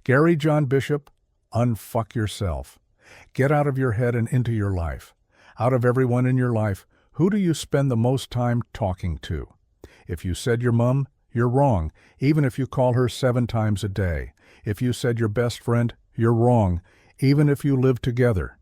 Gary John Bishop, unfuck yourself. Get out of your head and into your life. Out of everyone in your life, who do you spend the most time talking to? If you said your mom, you're wrong, even if you call her 7 times a day. If you said your best friend, you're wrong, even if you live together.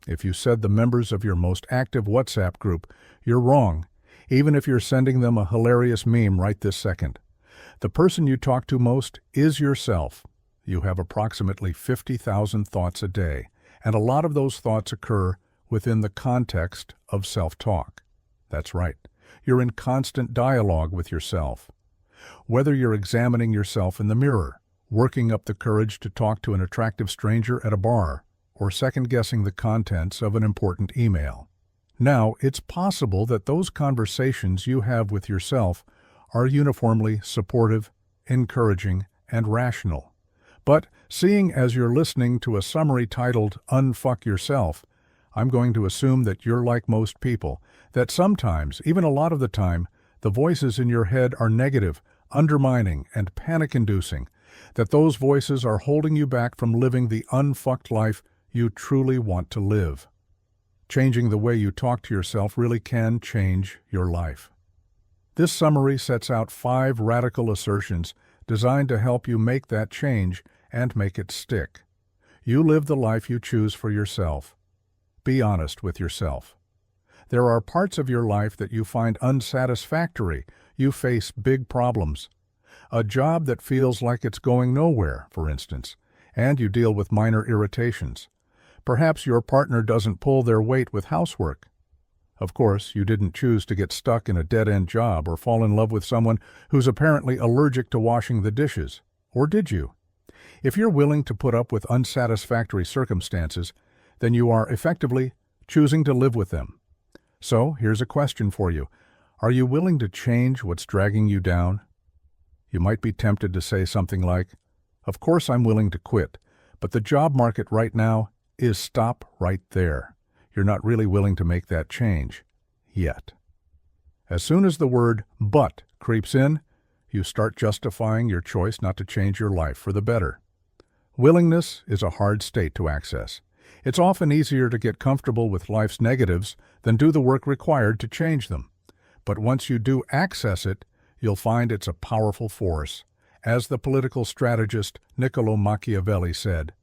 If you said the members of your most active WhatsApp group, you're wrong, even if you're sending them a hilarious meme right this second. The person you talk to most is yourself. You have approximately 50,000 thoughts a day, and a lot of those thoughts occur within the context of self-talk. That's right. You're in constant dialogue with yourself. Whether you're examining yourself in the mirror, working up the courage to talk to an attractive stranger at a bar, or second-guessing the contents of an important email. Now, it's possible that those conversations you have with yourself are uniformly supportive, encouraging, and rational. But seeing as you're listening to a summary titled Unfuck Yourself, I'm going to assume that you're like most people, that sometimes, even a lot of the time, the voices in your head are negative, undermining, and panic-inducing, that those voices are holding you back from living the unfucked life you truly want to live. Changing the way you talk to yourself really can change your life. This summary sets out 5 radical assertions designed to help you make that change and make it stick. You live the life you choose for yourself. Be honest with yourself. There are parts of your life that you find unsatisfactory. You face big problems. A job that feels like it's going nowhere, for instance, and you deal with minor irritations. Perhaps your partner doesn't pull their weight with housework. Of course, you didn't choose to get stuck in a dead-end job or fall in love with someone who's apparently allergic to washing the dishes. Or did you? If you're willing to put up with unsatisfactory circumstances, then you are effectively choosing to live with them. So, here's a question for you. Are you willing to change what's dragging you down? You might be tempted to say something like, "Of course I'm willing to quit, but the job market right now is stop right there." You're not really willing to make that change yet. As soon as the word "but" creeps in, you start justifying your choice not to change your life for the better. Willingness is a hard state to access. It's often easier to get comfortable with life's negatives than do the work required to change them. But once you do access it, you'll find it's a powerful force. As the political strategist Niccolo Machiavelli said,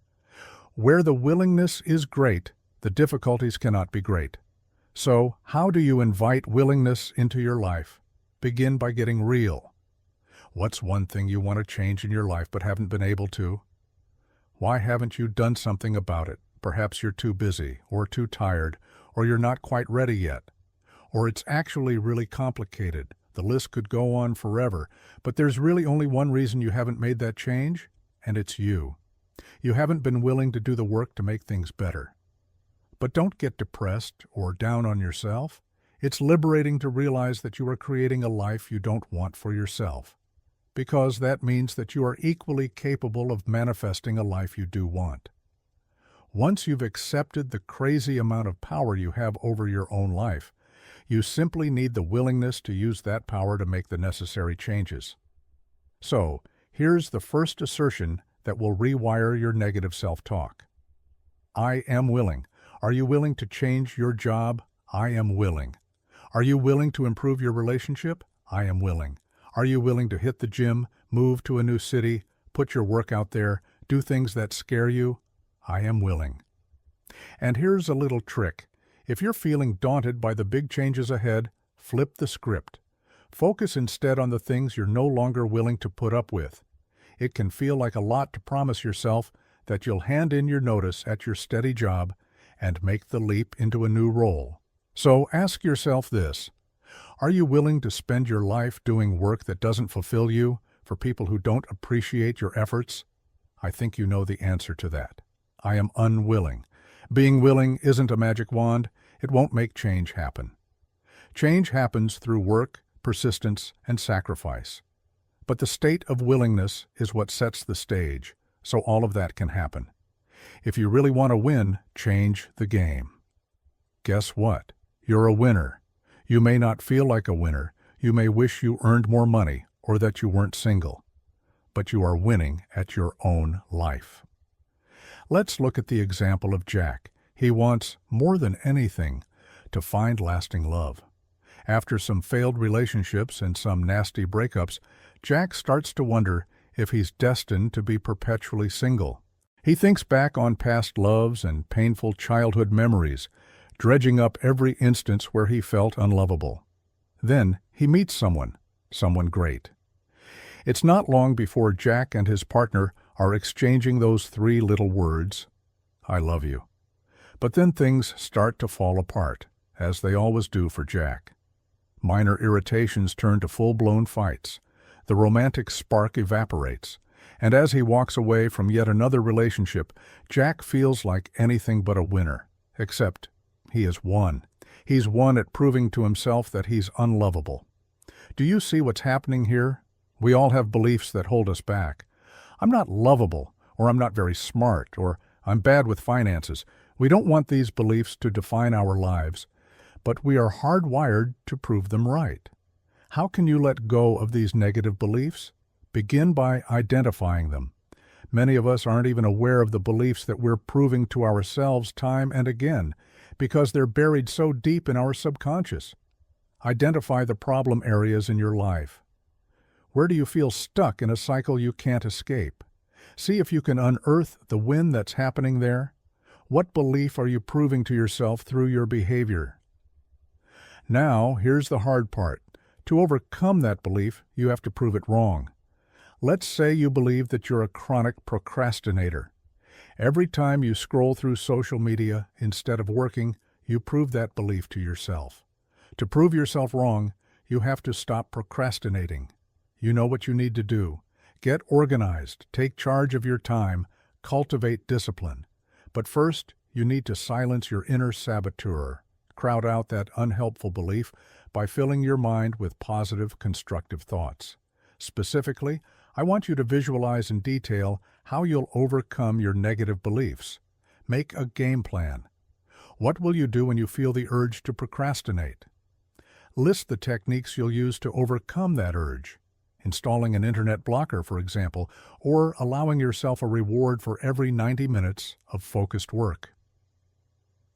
"Where the willingness is great, the difficulties cannot be great." So, how do you invite willingness into your life? Begin by getting real. What's one thing you want to change in your life but haven't been able to? Why haven't you done something about it? Perhaps you're too busy, or too tired, or you're not quite ready yet. Or it's actually really complicated. The list could go on forever, but there's really only one reason you haven't made that change, and it's you. You haven't been willing to do the work to make things better. But don't get depressed or down on yourself. It's liberating to realize that you are creating a life you don't want for yourself, because that means that you are equally capable of manifesting a life you do want. Once you've accepted the crazy amount of power you have over your own life, you simply need the willingness to use that power to make the necessary changes. So, here's the first assertion that will rewire your negative self-talk. I am willing. Are you willing to change your job? I am willing. Are you willing to improve your relationship? I am willing. Are you willing to hit the gym, move to a new city, put your work out there, do things that scare you? I am willing. And here's a little trick. If you're feeling daunted by the big changes ahead, flip the script. Focus instead on the things you're no longer willing to put up with. It can feel like a lot to promise yourself that you'll hand in your notice at your steady job and make the leap into a new role. So ask yourself this: are you willing to spend your life doing work that doesn't fulfill you for people who don't appreciate your efforts? I think you know the answer to that. I am unwilling. Being willing isn't a magic wand. It won't make change happen. Change happens through work, persistence, and sacrifice. But the state of willingness is what sets the stage, so all of that can happen. If you really want to win, change the game. Guess what? You're a winner. You may not feel like a winner. You may wish you earned more money or that you weren't single. but you are winning at your own life. Let's look at the example of Jack. He wants, more than anything, to find lasting love. After some failed relationships and some nasty breakups, Jack starts to wonder if he's destined to be perpetually single. He thinks back on past loves and painful childhood memories, dredging up every instance where he felt unlovable. Then he meets someone great. It's not long before Jack and his partner are exchanging those 3 little words, "I love you." But then things start to fall apart, as they always do for Jack. Minor irritations turn to full-blown fights. The romantic spark evaporates, and as he walks away from yet another relationship, Jack feels like anything but a winner, except he has won. He's won at proving to himself that he's unlovable. Do you see what's happening here? We all have beliefs that hold us back. I'm not lovable, or I'm not very smart, or I'm bad with finances. We don't want these beliefs to define our lives, but we are hardwired to prove them right. How can you let go of these negative beliefs? Begin by identifying them. Many of us aren't even aware of the beliefs that we're proving to ourselves time and again, because they're buried so deep in our subconscious. Identify the problem areas in your life. Where do you feel stuck in a cycle you can't escape? See if you can unearth the win that's happening there. What belief are you proving to yourself through your behavior? Now, here's the hard part. To overcome that belief, you have to prove it wrong. Let's say you believe that you're a chronic procrastinator. Every time you scroll through social media instead of working, you prove that belief to yourself. To prove yourself wrong, you have to stop procrastinating. You know what you need to do. Get organized, take charge of your time, cultivate discipline. But first, you need to silence your inner saboteur. Crowd out that unhelpful belief by filling your mind with positive, constructive thoughts. Specifically, I want you to visualize in detail how you'll overcome your negative beliefs. Make a game plan. What will you do when you feel the urge to procrastinate? List the techniques you'll use to overcome that urge. Installing an internet blocker, for example, or allowing yourself a reward for every 90 minutes of focused work.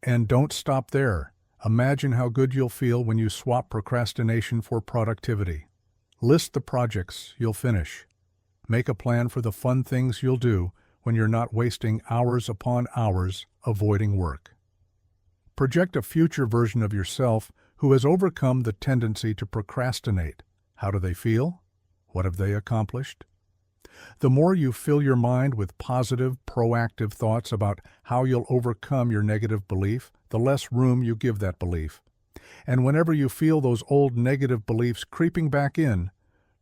And don't stop there. Imagine how good you'll feel when you swap procrastination for productivity. List the projects you'll finish. Make a plan for the fun things you'll do when you're not wasting hours upon hours avoiding work. Project a future version of yourself who has overcome the tendency to procrastinate. How do they feel? What have they accomplished? The more you fill your mind with positive, proactive thoughts about how you'll overcome your negative belief, the less room you give that belief. And whenever you feel those old negative beliefs creeping back in,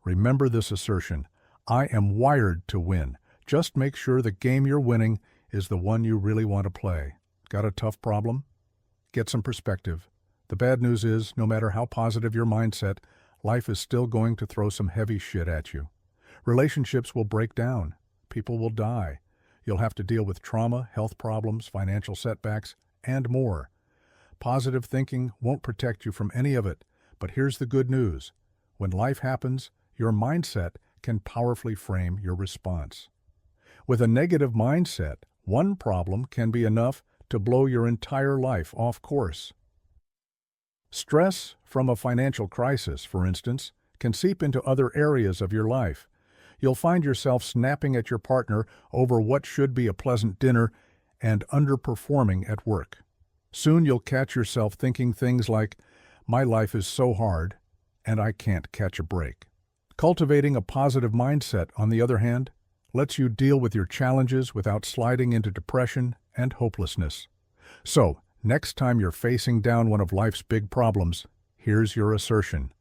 remember this assertion: I am wired to win. Just make sure the game you're winning is the one you really want to play. Got a tough problem? Get some perspective. The bad news is, no matter how positive your mindset, life is still going to throw some heavy shit at you. Relationships will break down. People will die. You'll have to deal with trauma, health problems, financial setbacks, and more. Positive thinking won't protect you from any of it, but here's the good news. When life happens, your mindset can powerfully frame your response. With a negative mindset, one problem can be enough to blow your entire life off course. Stress from a financial crisis, for instance, can seep into other areas of your life. You'll find yourself snapping at your partner over what should be a pleasant dinner and underperforming at work. Soon you'll catch yourself thinking things like, "My life is so hard, and I can't catch a break." Cultivating a positive mindset, on the other hand, lets you deal with your challenges without sliding into depression and hopelessness. So, next time you're facing down one of life's big problems, here's your assertion.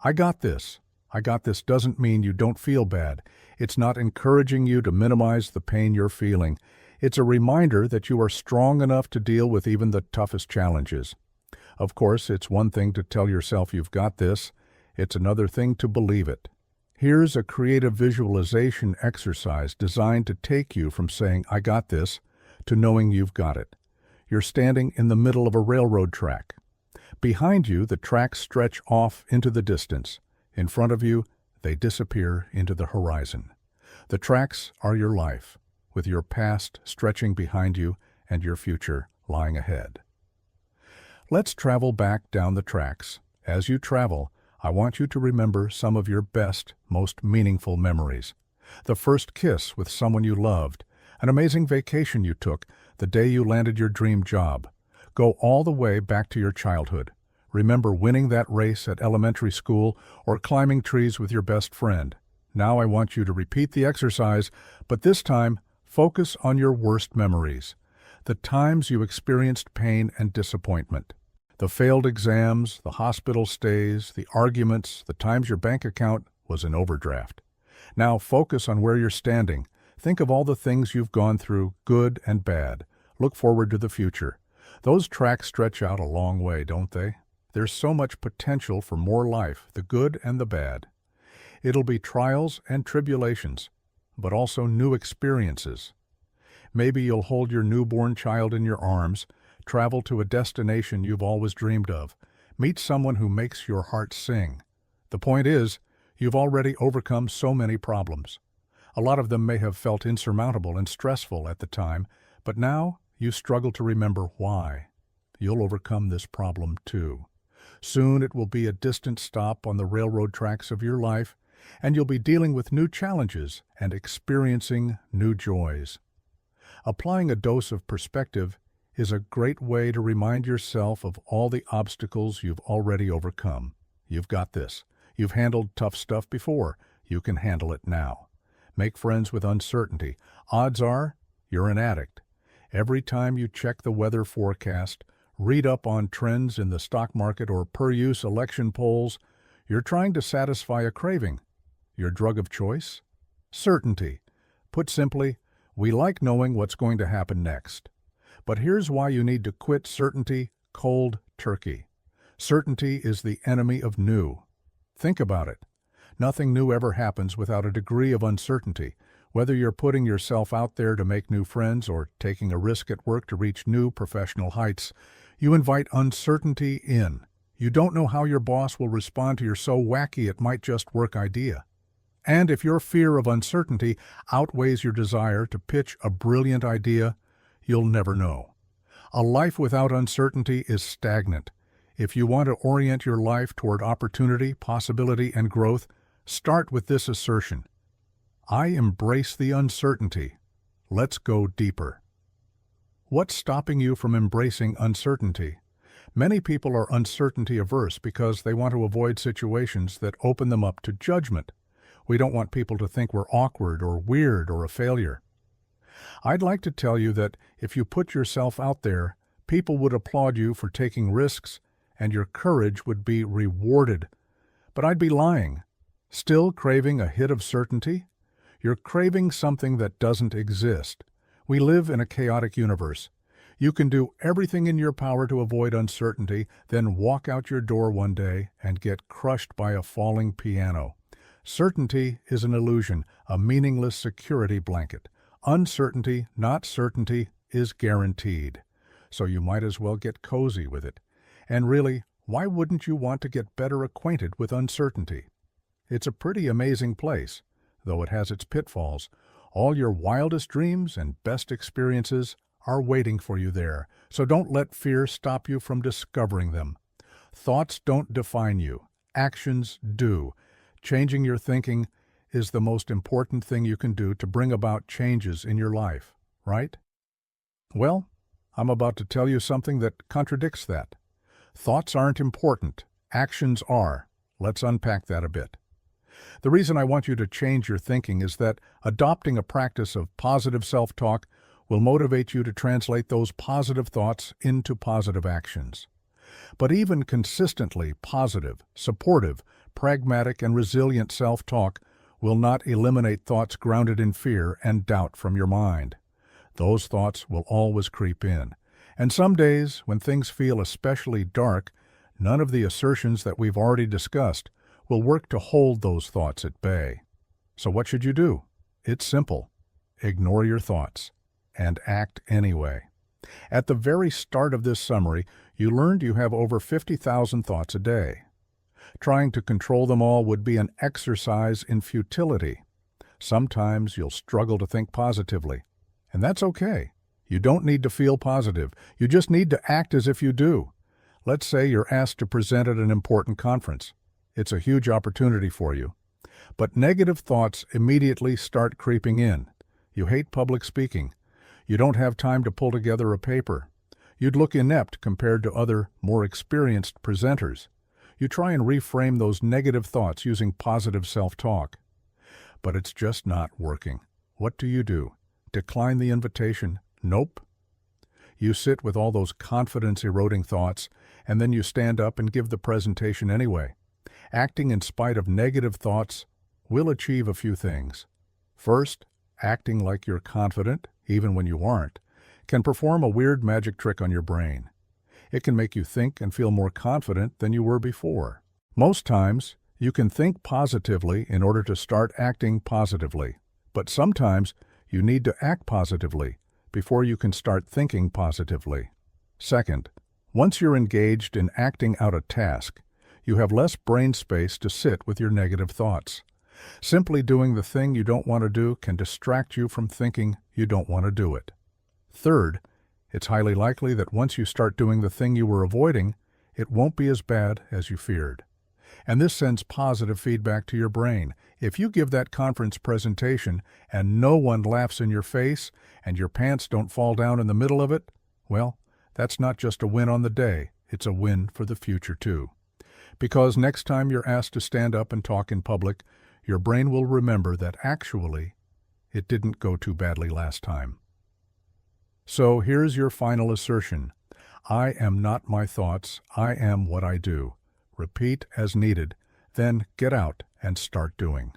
I got this. I got this doesn't mean you don't feel bad. It's not encouraging you to minimize the pain you're feeling. It's a reminder that you are strong enough to deal with even the toughest challenges. Of course, it's one thing to tell yourself you've got this. It's another thing to believe it. Here's a creative visualization exercise designed to take you from saying, "I got this," to knowing you've got it. You're standing in the middle of a railroad track. Behind you, the tracks stretch off into the distance. In front of you, they disappear into the horizon. The tracks are your life, with your past stretching behind you and your future lying ahead. Let's travel back down the tracks. As you travel, I want you to remember some of your best, most meaningful memories. The first kiss with someone you loved, an amazing vacation you took, the day you landed your dream job. Go all the way back to your childhood. Remember winning that race at elementary school or climbing trees with your best friend. Now I want you to repeat the exercise, but this time, focus on your worst memories. The times you experienced pain and disappointment. The failed exams, the hospital stays, the arguments, the times your bank account was in overdraft. Now focus on where you're standing. Think of all the things you've gone through, good and bad. Look forward to the future. Those tracks stretch out a long way, don't they? There's so much potential for more life, the good and the bad. It'll be trials and tribulations, but also new experiences. Maybe you'll hold your newborn child in your arms, travel to a destination you've always dreamed of, meet someone who makes your heart sing. The point is, you've already overcome so many problems. A lot of them may have felt insurmountable and stressful at the time, but now you struggle to remember why. You'll overcome this problem too. Soon it will be a distant stop on the railroad tracks of your life, and you'll be dealing with new challenges and experiencing new joys. Applying a dose of perspective is a great way to remind yourself of all the obstacles you've already overcome. You've got this. You've handled tough stuff before. You can handle it now. Make friends with uncertainty. Odds are you're an addict. Every time you check the weather forecast, read up on trends in the stock market or per-use election polls, you're trying to satisfy a craving. Your drug of choice? Certainty. Put simply, we like knowing what's going to happen next. But here's why you need to quit certainty cold turkey. Certainty is the enemy of new. Think about it. Nothing new ever happens without a degree of uncertainty. Whether you're putting yourself out there to make new friends or taking a risk at work to reach new professional heights, you invite uncertainty in. You don't know how your boss will respond to your so wacky it might just work idea. And if your fear of uncertainty outweighs your desire to pitch a brilliant idea, you'll never know. A life without uncertainty is stagnant. If you want to orient your life toward opportunity, possibility, and growth, start with this assertion. I embrace the uncertainty. Let's go deeper. What's stopping you from embracing uncertainty? Many people are uncertainty averse because they want to avoid situations that open them up to judgment. We don't want people to think we're awkward or weird or a failure. I'd like to tell you that if you put yourself out there, people would applaud you for taking risks and your courage would be rewarded. But I'd be lying. Still craving a hit of certainty? You're craving something that doesn't exist. We live in a chaotic universe. You can do everything in your power to avoid uncertainty, then walk out your door one day and get crushed by a falling piano. Certainty is an illusion, a meaningless security blanket. Uncertainty, not certainty, is guaranteed. So you might as well get cozy with it. And really, why wouldn't you want to get better acquainted with uncertainty? It's a pretty amazing place, though it has its pitfalls. All your wildest dreams and best experiences are waiting for you there, so don't let fear stop you from discovering them. Thoughts don't define you. Actions do. Changing your thinking is the most important thing you can do to bring about changes in your life, right? Well, I'm about to tell you something that contradicts that. Thoughts aren't important. Actions are. Let's unpack that a bit. The reason I want you to change your thinking is that adopting a practice of positive self-talk will motivate you to translate those positive thoughts into positive actions. But even consistently positive, supportive, pragmatic, and resilient self-talk will not eliminate thoughts grounded in fear and doubt from your mind. Those thoughts will always creep in. And some days, when things feel especially dark, none of the assertions that we've already discussed will work to hold those thoughts at bay. So what should you do? It's simple. Ignore your thoughts and act anyway. At the very start of this summary, you learned you have over 50,000 thoughts a day. Trying to control them all would be an exercise in futility. Sometimes you'll struggle to think positively, and that's okay. You don't need to feel positive. You just need to act as if you do. Let's say you're asked to present at an important conference. It's a huge opportunity for you. But negative thoughts immediately start creeping in. You hate public speaking. You don't have time to pull together a paper. You'd look inept compared to other, more experienced presenters. You try and reframe those negative thoughts using positive self-talk. But it's just not working. What do? Decline the invitation? Nope. You sit with all those confidence-eroding thoughts, and then you stand up and give the presentation anyway. Acting in spite of negative thoughts will achieve a few things. First, acting like you're confident, even when you aren't, can perform a weird magic trick on your brain. It can make you think and feel more confident than you were before. Most times, you can think positively in order to start acting positively. But sometimes, you need to act positively before you can start thinking positively. Second, once you're engaged in acting out a task, you have less brain space to sit with your negative thoughts. Simply doing the thing you don't want to do can distract you from thinking you don't want to do it. Third, it's highly likely that once you start doing the thing you were avoiding, it won't be as bad as you feared. And this sends positive feedback to your brain. If you give that conference presentation and no one laughs in your face and your pants don't fall down in the middle of it, well, that's not just a win on the day, it's a win for the future too. Because next time you're asked to stand up and talk in public, your brain will remember that actually, it didn't go too badly last time. So here's your final assertion. I am not my thoughts, I am what I do. Repeat as needed, then get out and start doing.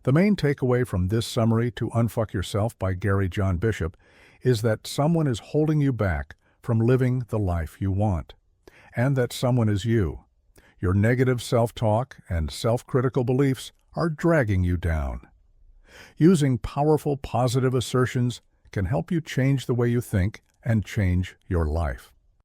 The main takeaway from this summary to Unfuck Yourself by Gary John Bishop is that someone is holding you back from living the life you want, and that someone is you. Your negative self-talk and self-critical beliefs are dragging you down. Using powerful positive assertions can help you change the way you think and change your life.